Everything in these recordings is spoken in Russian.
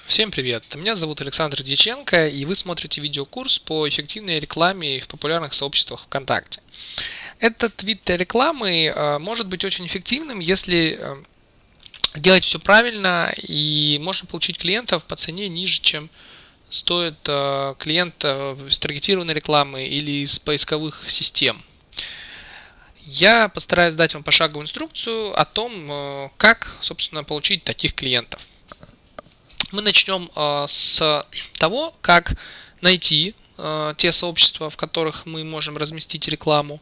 Всем привет! Меня зовут Александр Дьяченко, и вы смотрите видеокурс по эффективной рекламе в популярных сообществах ВКонтакте. Этот вид рекламы может быть очень эффективным, если делать все правильно, и можно получить клиентов по цене ниже, чем стоит клиент с таргетированной рекламы или из поисковых систем. Я постараюсь дать вам пошаговую инструкцию о том, как, собственно, получить таких клиентов. Мы начнем с того, как найти те сообщества, в которых мы можем разместить рекламу,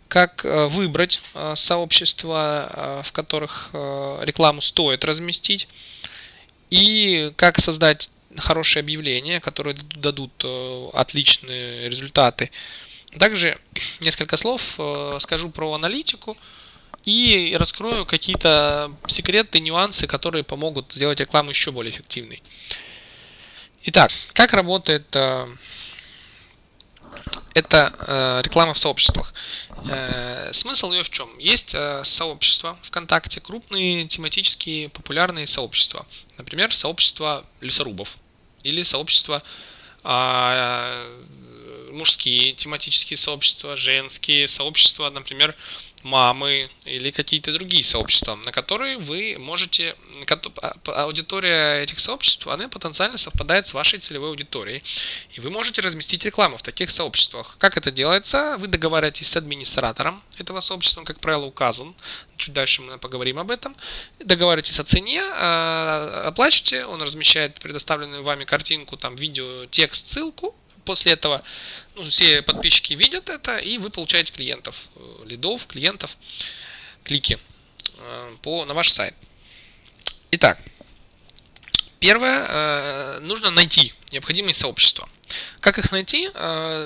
как выбрать сообщества, в которых рекламу стоит разместить, и как создать хорошие объявления, которые дадут отличные результаты. Также несколько слов скажу про аналитику и раскрою какие-то секреты, нюансы, которые помогут сделать рекламу еще более эффективной. Итак, как работает эта реклама в сообществах? Смысл ее в чем? Есть сообщества ВКонтакте, крупные тематические популярные сообщества. Например, сообщество лесорубов или сообщество мужские тематические сообщества, женские сообщества, например, мамы или какие-то другие сообщества, на которые вы можете... Аудитория этих сообществ, она потенциально совпадает с вашей целевой аудиторией. И вы можете разместить рекламу в таких сообществах. Как это делается? Вы договариваетесь с администратором этого сообщества, он, как правило, указан. Чуть дальше мы поговорим об этом. Договариваетесь о цене, оплачиваете, он размещает предоставленную вами картинку, там, видео, текст, ссылку. После этого все подписчики видят это, и вы получаете клиентов, лидов, клиентов, клики на ваш сайт. Итак, первое, нужно найти необходимые сообщества. Как их найти?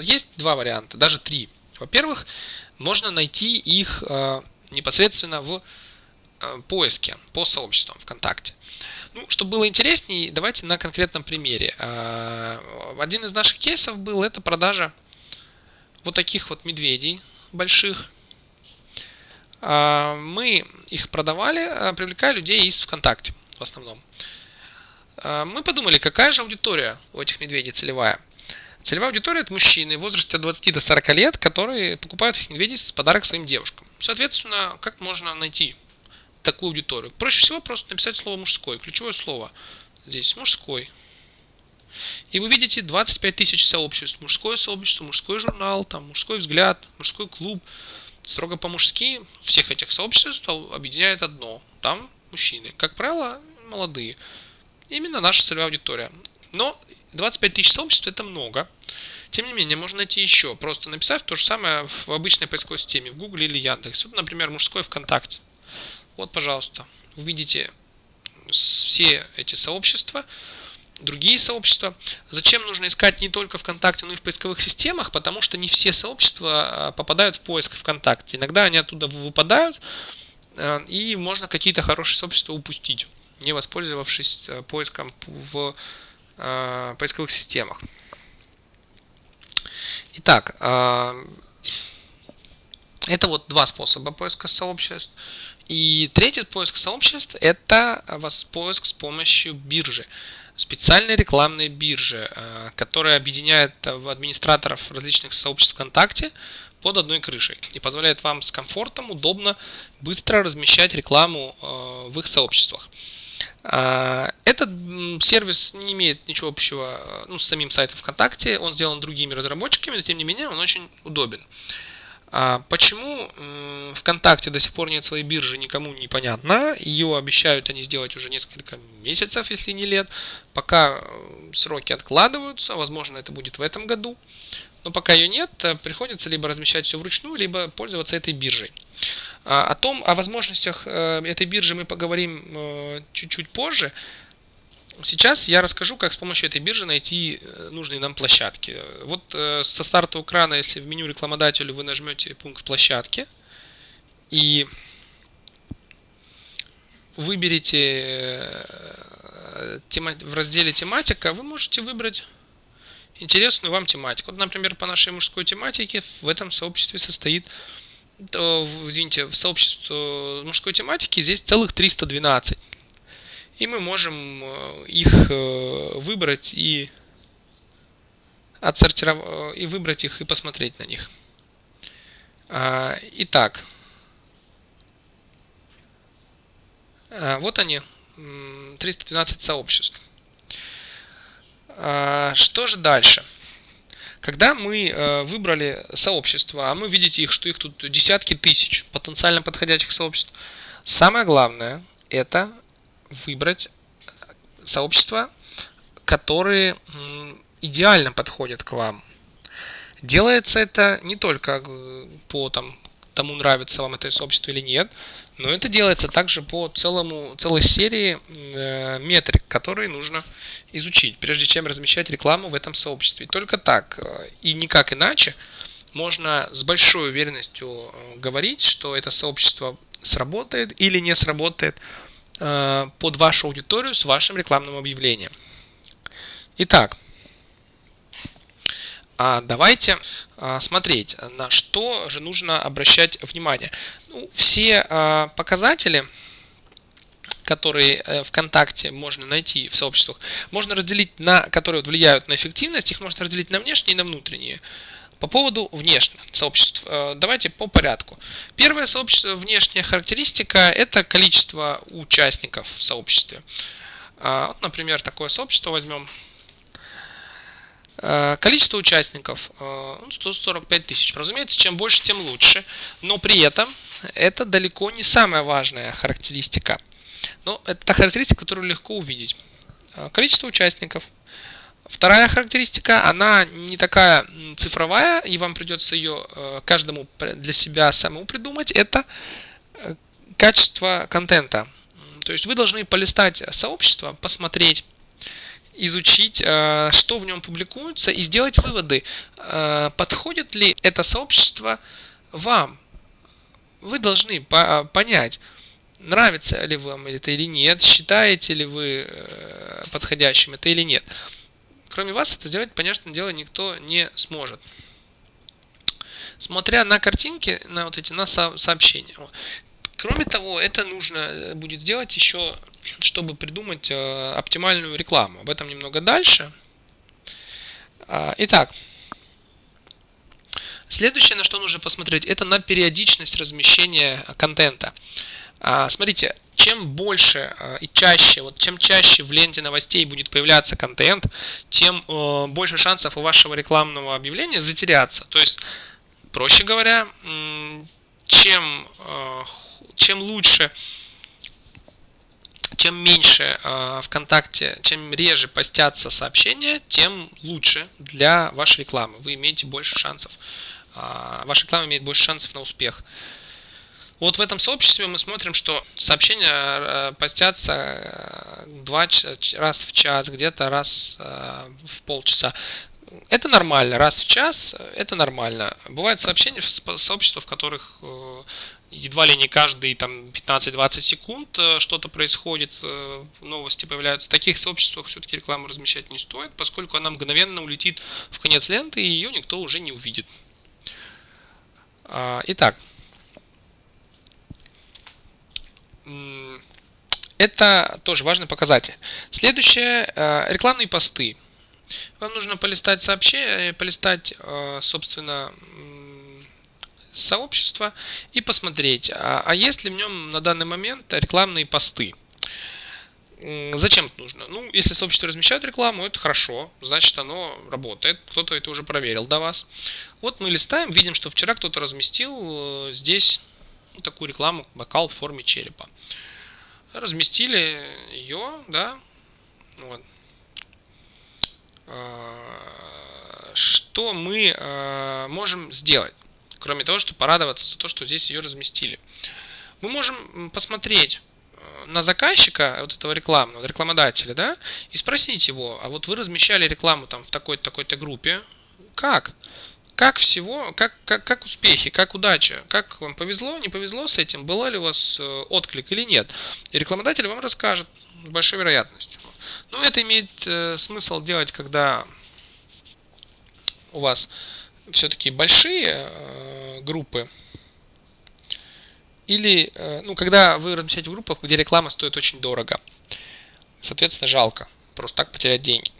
Есть два варианта, даже три. Во-первых, можно найти их непосредственно в поиске по сообществам ВКонтакте. Чтобы было интереснее, давайте на конкретном примере. Один из наших кейсов был, это продажа вот таких вот медведей больших. Мы их продавали, привлекая людей из ВКонтакте в основном. Мы подумали, какая же аудитория у этих медведей целевая. Целевая аудитория — это мужчины в возрасте от 20 до 40 лет, которые покупают этих медведей в подарок своим девушкам. Соответственно, как можно найти такую аудиторию? Проще всего просто написать слово «мужской», ключевое слово здесь «мужской». И вы видите 25 тысяч сообществ. Мужское сообщество, мужской журнал, там, мужской взгляд, мужской клуб. Строго по-мужски всех этих сообществ объединяет одно. Там мужчины. Как правило, молодые. Именно наша целевая аудитория. Но 25 тысяч сообществ — это много. Тем не менее, можно найти еще, просто написав то же самое в обычной поисковой системе, в Google или Яндексе. Вот, например, мужской ВКонтакте. Вот, пожалуйста, вы видите все эти сообщества, другие сообщества. Зачем нужно искать не только ВКонтакте, но и в поисковых системах? Потому что не все сообщества попадают в поиск ВКонтакте. Иногда они оттуда выпадают, и можно какие-то хорошие сообщества упустить, не воспользовавшись поиском в поисковых системах. Итак, это вот два способа поиска сообществ. И третий поиск сообществ — это поиск с помощью биржи. Специальной рекламной биржи, которая объединяет администраторов различных сообществ ВКонтакте под одной крышей и позволяет вам с комфортом, удобно, быстро размещать рекламу в их сообществах. Этот сервис не имеет ничего общего с самим сайтом ВКонтакте, он сделан другими разработчиками, но тем не менее он очень удобен. Почему ВКонтакте до сих пор нет своей биржи, никому не понятно. Ее обещают они сделать уже несколько месяцев, если не лет. Пока сроки откладываются, возможно, это будет в этом году. Но пока ее нет, приходится либо размещать все вручную, либо пользоваться этой биржей. О возможностях этой биржи мы поговорим чуть-чуть позже. Сейчас я расскажу, как с помощью этой биржи найти нужные нам площадки. Вот со стартового экрана, если в меню рекламодателю вы нажмете пункт площадки и выберете в разделе тематика, вы можете выбрать интересную вам тематику. Вот, например, по нашей мужской тематике в этом сообществе состоит, в сообществе мужской тематики здесь целых 312. И мы можем их выбрать и отсортировать, и выбрать их и посмотреть на них. Итак, вот они, 312 сообществ. Что же дальше? Когда мы выбрали сообщества, а мы видите их, что их тут десятки тысяч потенциально подходящих сообществ, самое главное это выбрать сообщества, которые идеально подходят к вам. Делается это не только по тому, нравится вам это сообщество или нет, но это делается также по целой серии метрик, которые нужно изучить, прежде чем размещать рекламу в этом сообществе. И только так и никак иначе можно с большой уверенностью говорить, что это сообщество сработает или не сработает под вашу аудиторию с вашим рекламным объявлением. Итак, давайте смотреть, на что же нужно обращать внимание. Все показатели, которые ВКонтакте можно найти в сообществах, можно разделить на, которые влияют на эффективность, их можно разделить на внешние и на внутренние. По поводу внешних сообществ, давайте по порядку. Первая внешняя характеристика – это количество участников в сообществе. Вот, например, такое сообщество возьмем. Количество участников 145 тысяч. Разумеется, чем больше, тем лучше. Но при этом это далеко не самая важная характеристика. Но это та характеристика, которую легко увидеть. Количество участников. Вторая характеристика, она не такая цифровая, и вам придется ее каждому для себя самому придумать. Это качество контента. То есть вы должны полистать сообщество, посмотреть, изучить, что в нем публикуется, и сделать выводы, подходит ли это сообщество вам. Вы должны понять, нравится ли вам это или нет, считаете ли вы подходящим это или нет. Кроме вас это сделать, понятное дело, никто не сможет. Смотря на картинки, на сообщения. Кроме того, это нужно будет сделать еще, чтобы придумать оптимальную рекламу. Об этом немного дальше. Итак, следующее, на что нужно посмотреть, это на периодичность размещения контента. Смотрите, чем больше и чаще, чем чаще в ленте новостей будет появляться контент, тем больше шансов у вашего рекламного объявления затеряться. То есть, проще говоря, чем лучше, чем меньше ВКонтакте, чем реже постятся сообщения, тем лучше для вашей рекламы. Вы имеете больше шансов. Ваша реклама имеет больше шансов на успех. Вот в этом сообществе мы смотрим, что сообщения постятся 2 раз в час, где-то раз в полчаса. Это нормально, раз в час, это нормально. Бывают сообщения в сообществах, в которых едва ли не каждые 15-20 секунд что-то происходит, новости появляются. В таких сообществах все-таки рекламу размещать не стоит, поскольку она мгновенно улетит в конец ленты, и ее никто уже не увидит. Итак, это тоже важный показатель. Следующее, рекламные посты. Вам нужно полистать сообщения, собственно, сообщество и посмотреть, есть ли в нем на данный момент рекламные посты. Зачем это нужно? Если сообщество размещает рекламу, это хорошо, значит оно работает, кто-то это уже проверил до вас. Вот мы листаем, видим, что вчера кто-то разместил здесь такую рекламу, бокал в форме черепа. Разместили ее, да, вот. Что мы можем сделать, кроме того, чтобы порадоваться за то, что здесь ее разместили? Мы можем посмотреть на заказчика вот этого рекламного, рекламодателя, да, и спросить его, а вот вы размещали рекламу в такой-то, такой-то группе, как успехи, как удача, как вам повезло, не повезло с этим, был ли у вас отклик или нет. И рекламодатель вам расскажет с большой вероятностью. Но это имеет смысл делать, когда у вас все-таки большие группы, или когда вы размещаете в группах, где реклама стоит очень дорого. Соответственно, жалко просто так потерять деньги.